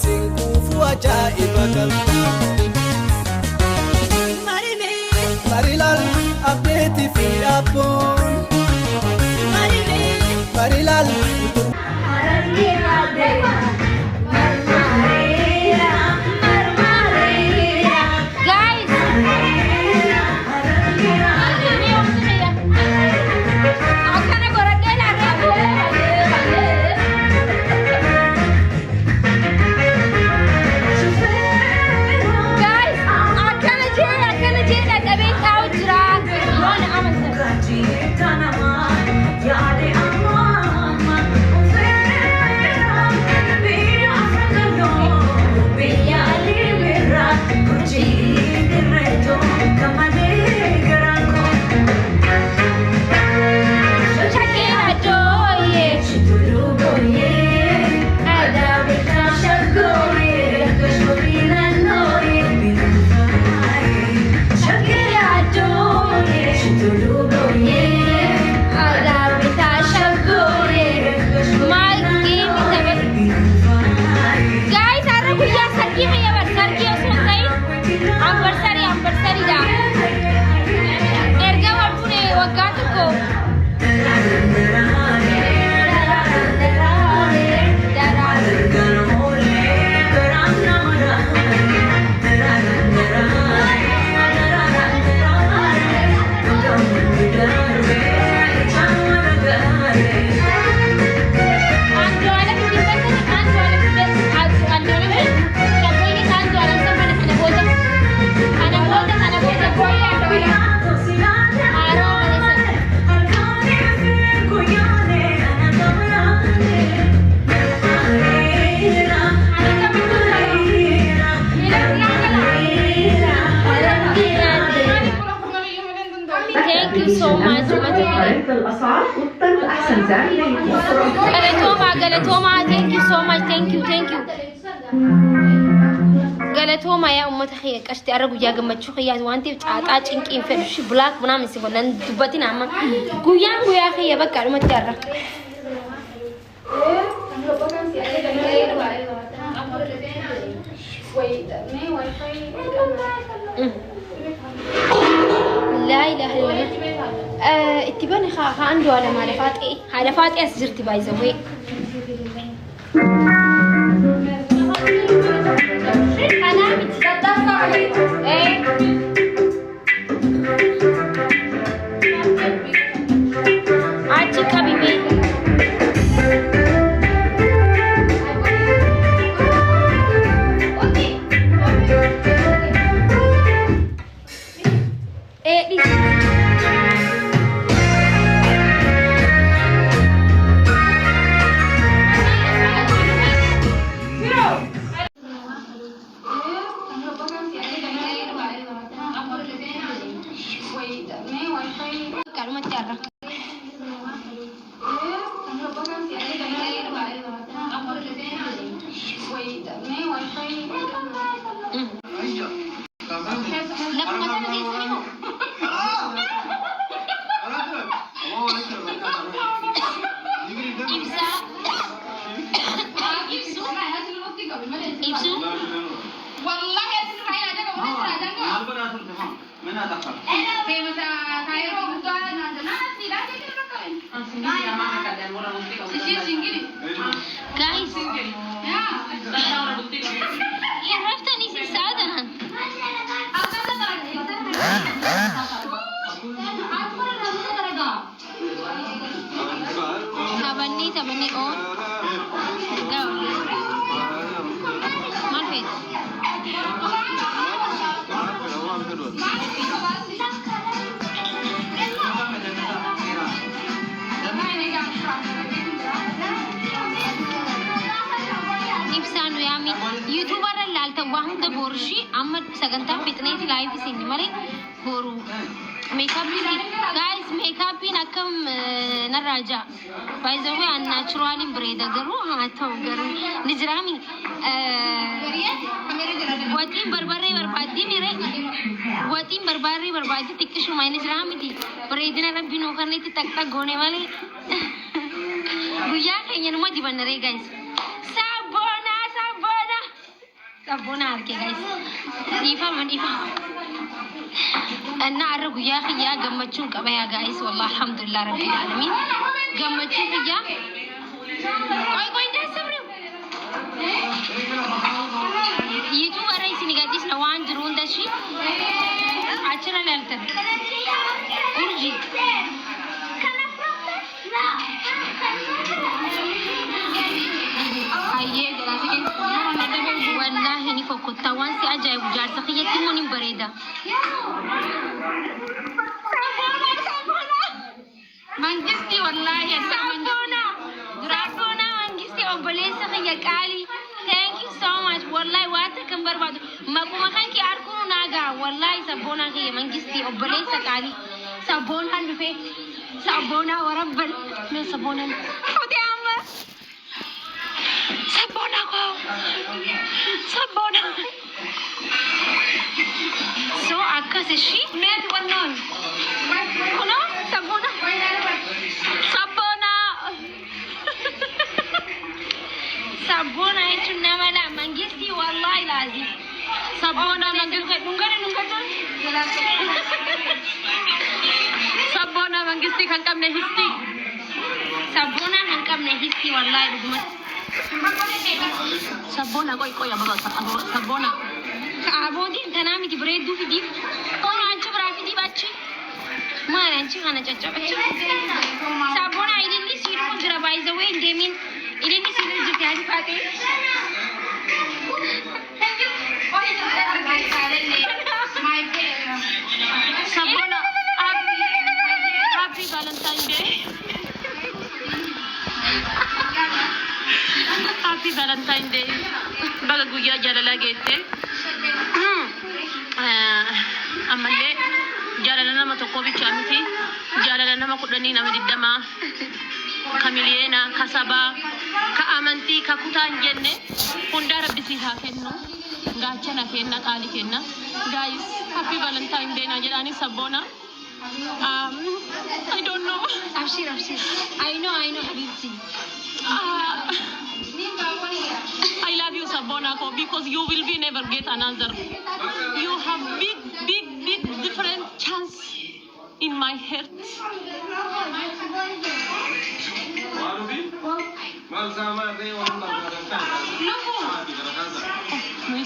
Sinkufu ajaiba kalbi Marilal abeti fi apon Marilal Galatoma, thank you so much, thank you. Galatoma ya ummat akhi qashti aragu ya gammachu khiyat wanti taata cinqin fedushi black ምናምን ሲሆን እንድበቲና ማ ጉያን ጉያ akhi ya በቃ ነው ተያራ لا اله الا الله اتباني خا عنده على فاطئ اسجرتي بايزوي انا بتصدق عليك ايه عادي حبيبي guys عرفتني في السعادة تبني on go ما في نفسانو يا hunda borushi amma sagantaa fixneeti live isin mali boru makeup guys makeup akkam naraja by the way an naturally breda garu ha to garu nijrami watin barbare barbadi mire watin barbare barbadi tikishu mai nijrami di bredina rabbi no karne ti tak tak gone wale guya kenya no di banare guys sabona arke guys ifa man ifa ana argu ya khiya gamachun qabaya guys wallahi alhamdulillah rabbil alamin gamachun khiya koy da sabri youtube arai sinigadis na wan jurun dashi achana lalta urji aye wallahi ni kokota wansi ajay ujar sakhiyati munin bareda mangisti wallahi sabona dragona mangisti obolesa khiya kali thank you so much wallahi wata kan barbadu makuma kanki arkunu naga wallahi sabona khiya mangisti obolesa kali sabona dufe sabona warabbal no sabona khudi amma sabona ko sabona so akasishi net wanon kono sabona sabona sabona itu nama la mangisti wallahi lazim sabona mangisti nungare sabona mangisti kan kamne histi sabona kan kamne histi wallahi dumat sabona koy abaga sabona abodi tanami ti bredu fi dif kono anchi brafi di bacci ma anchi kana chacha bacci sabona idini sir ko jira by the way demin idini sir jiti hadi fate sabona happy valentine day happy valentine day baga guya jalala gette amalle jalala nama tokko bicha miti jalala nama kudani nama diddama kamiliyena kasaba ka amanti ka kutan jenne hunda rabbi si ha kenno gachana kenna qali kenna guys happy valentine day na jedani sabona I don't know abshir I know habibti I love you Sabona because you will be never get another. You have big different chance in my heart. Muy